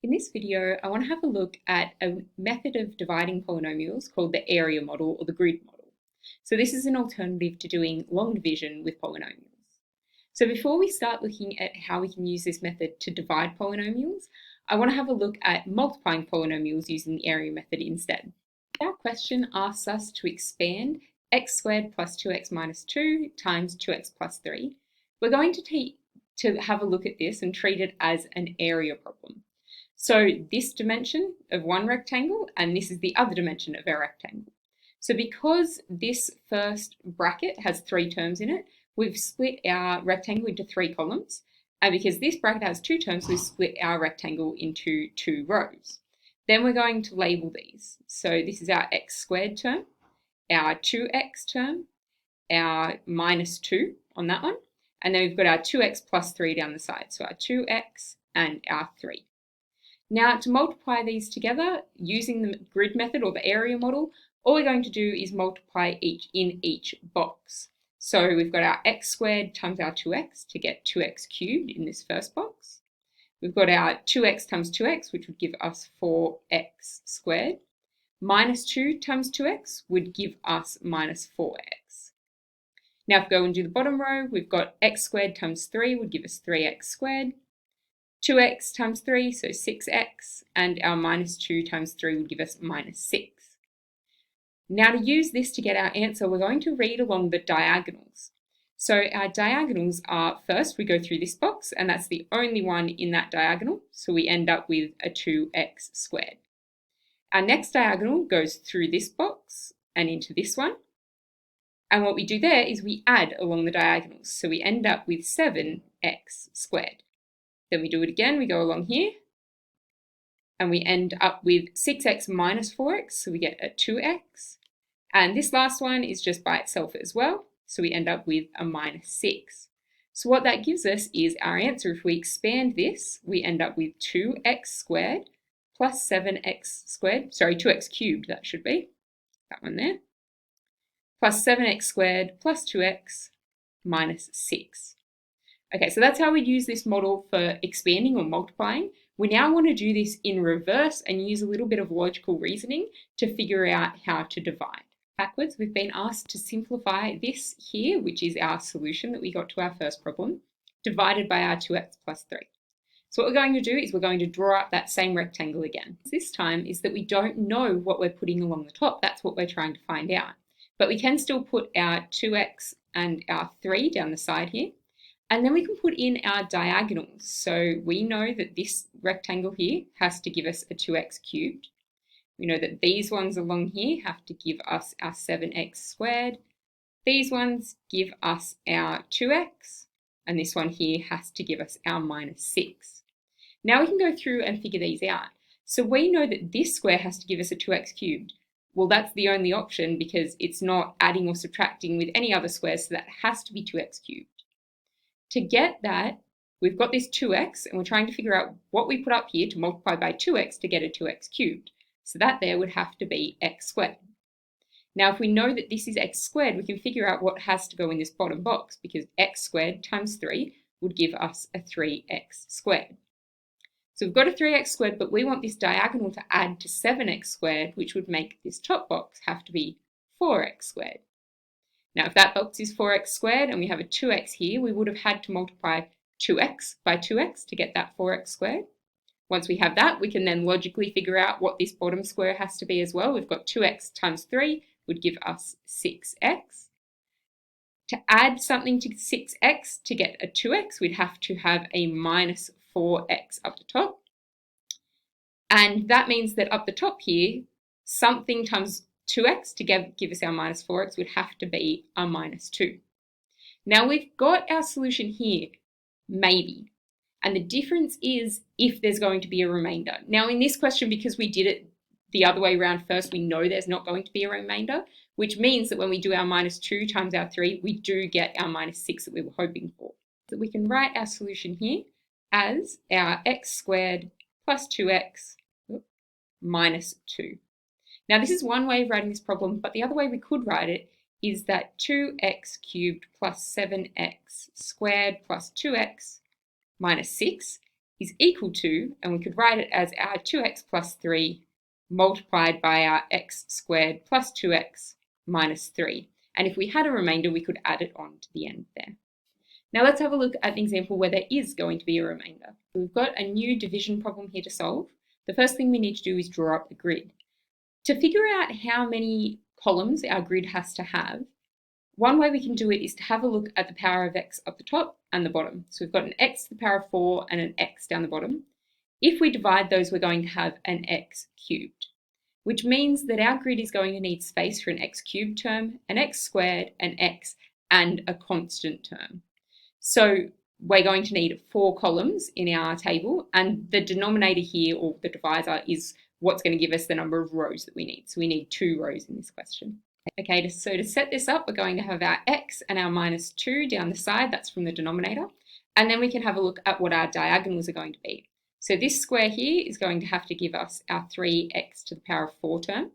In this video, I want to have a look at a method of dividing polynomials called the area model or the grid model. So this is an alternative to doing long division with polynomials. So before we start looking at how we can use this method to divide polynomials, I want to have a look at multiplying polynomials using the area method instead. Our question asks us to expand x squared plus 2x minus 2 times 2x plus 3. We're going to have a look at this and treat it as an area problem. So this dimension of one rectangle, and this is the other dimension of our rectangle. So because this first bracket has 3 terms in it, we've split our rectangle into 3 columns. And because this bracket has 2 terms, we've split our rectangle into 2 rows. Then we're going to label these. So this is our x squared term, our 2x term, our minus 2 on that one, and then we've got our 2x plus 3 down the side. So our 2x and our 3. Now to multiply these together using the grid method or the area model, all we're going to do is multiply each box. So we've got our x squared times our 2x to get 2x cubed in this first box. We've got our 2x times 2x, which would give us 4x squared. Minus 2 times 2x would give us minus 4x. Now if we go and do the bottom row, we've got x squared times 3 would give us 3x squared. 2x times 3, so 6x, and our minus 2 times 3 would give us minus 6. Now to use this to get our answer, we're going to read along the diagonals. So our diagonals are, first we go through this box, and that's the only one in that diagonal, so we end up with a 2x squared. Our next diagonal goes through this box and into this one, and what we do there is we add along the diagonals, so we end up with 7x squared. Then we do it again, we go along here, and we end up with 6x minus 4x, so we get a 2x. And this last one is just by itself as well, so we end up with a minus 6. So what that gives us is our answer. If we expand this, we end up with 2x squared plus 7x squared, sorry, 2x cubed, that should be, that one there, plus 7x squared plus 2x minus 6. Okay, so that's how we use this model for expanding or multiplying. We now want to do this in reverse and use a little bit of logical reasoning to figure out how to divide. Backwards, we've been asked to simplify this here, which is our solution that we got to our first problem, divided by our 2x plus 3. So what we're going to do is we're going to draw up that same rectangle again. This time is that we don't know what we're putting along the top. That's what we're trying to find out. But we can still put our 2x and our 3 down the side here. And then we can put in our diagonals. So we know that this rectangle here has to give us a 2x cubed. We know that these ones along here have to give us our 7x squared. These ones give us our 2x. And this one here has to give us our minus 6. Now we can go through and figure these out. So we know that this square has to give us a 2x cubed. Well, that's the only option because it's not adding or subtracting with any other squares, so that has to be 2x cubed. To get that, we've got this 2x, and we're trying to figure out what we put up here to multiply by 2x to get a 2x cubed. So that there would have to be x squared. Now, if we know that this is x squared, we can figure out what has to go in this bottom box, because x squared times 3 would give us a 3x squared. So we've got a 3x squared, but we want this diagonal to add to 7x squared, which would make this top box have to be 4x squared. Now, if that box is 4x squared and we have a 2x here, we would have had to multiply 2x by 2x to get that 4x squared. Once we have that, we can then logically figure out what this bottom square has to be as well. We've got 2x times 3 would give us 6x. To add something to 6x to get a 2x, we'd have to have a minus 4x up the top. And that means that up the top here, something times 2x to give us our minus 4x would have to be our minus 2. Now we've got our solution here, maybe. And the difference is if there's going to be a remainder. Now in this question, because we did it the other way around first, we know there's not going to be a remainder, which means that when we do our minus 2 times our 3, we do get our minus 6 that we were hoping for. So we can write our solution here as our x squared plus 2x minus 2. Now this is one way of writing this problem, but the other way we could write it is that 2x cubed plus 7x squared plus 2x minus 6 is equal to, and we could write it as our 2x plus 3 multiplied by our x squared plus 2x minus 3. And if we had a remainder, we could add it on to the end there. Now let's have a look at an example where there is going to be a remainder. So we've got a new division problem here to solve. The first thing we need to do is draw up the grid. To figure out how many columns our grid has to have, one way we can do it is to have a look at the power of x up the top and the bottom. So we've got an x to the power of 4 and an x down the bottom. If we divide those, we're going to have an x cubed, which means that our grid is going to need space for an x cubed term, an x squared, an x, and a constant term. So we're going to need 4 columns in our table, and the denominator here, or the divisor, is what's going to give us the number of rows that we need. So we need 2 rows in this question. Okay, so to set this up, we're going to have our x and our minus 2 down the side. That's from the denominator. And then we can have a look at what our diagonals are going to be. So this square here is going to have to give us our 3x to the power of 4 term.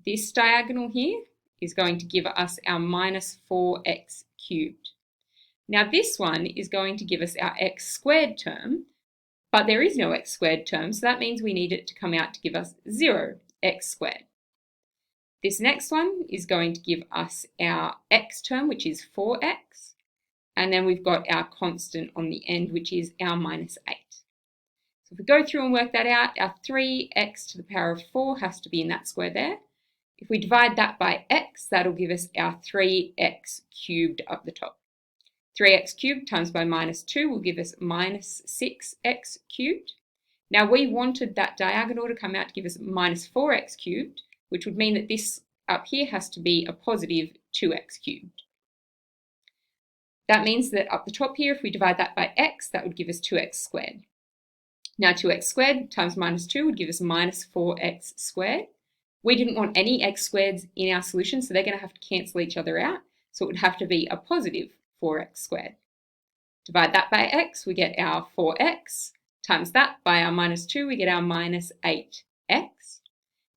This diagonal here is going to give us our minus 4x cubed. Now this one is going to give us our x squared term, but there is no x squared term, so that means we need it to come out to give us 0x squared. This next one is going to give us our x term, which is 4x, and then we've got our constant on the end, which is our minus 8. So if we go through and work that out, our 3x to the power of 4 has to be in that square there. If we divide that by x, that'll give us our 3x cubed up the top. 3x cubed times by minus 2 will give us minus 6x cubed. Now we wanted that diagonal to come out to give us minus 4x cubed, which would mean that this up here has to be a positive 2x cubed. That means that up the top here, if we divide that by x, that would give us 2x squared. Now 2x squared times minus 2 would give us minus 4x squared. We didn't want any x squareds in our solution, so they're going to have to cancel each other out. So it would have to be a positive 4x squared. Divide that by x, we get our 4x, times that by our minus 2, we get our minus 8x.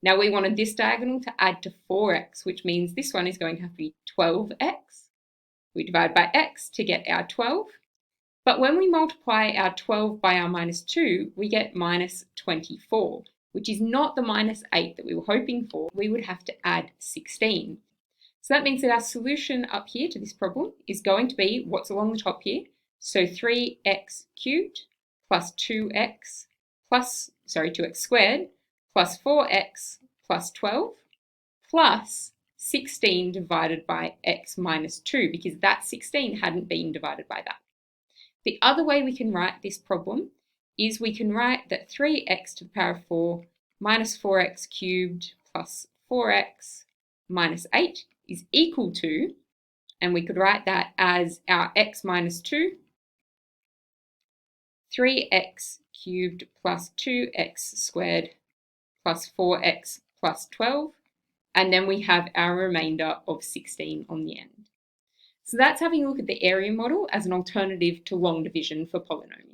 Now we wanted this diagonal to add to 4x, which means this one is going to have to be 12x. We divide by x to get our 12. But when we multiply our 12 by our minus 2, we get minus 24, which is not the minus 8 that we were hoping for. We would have to add 16. So that means that our solution up here to this problem is going to be what's along the top here. So 3x cubed plus 2x squared plus 4x plus 12 plus 16 divided by x minus 2, because that 16 hadn't been divided by that. The other way we can write this problem is we can write that 3x to the power of 4 minus 4x cubed plus 4x minus 8 is equal to, and we could write that as our x minus 2, 3x cubed plus 2x squared plus 4x plus 12, and then we have our remainder of 16 on the end. So that's having a look at the area model as an alternative to long division for polynomials.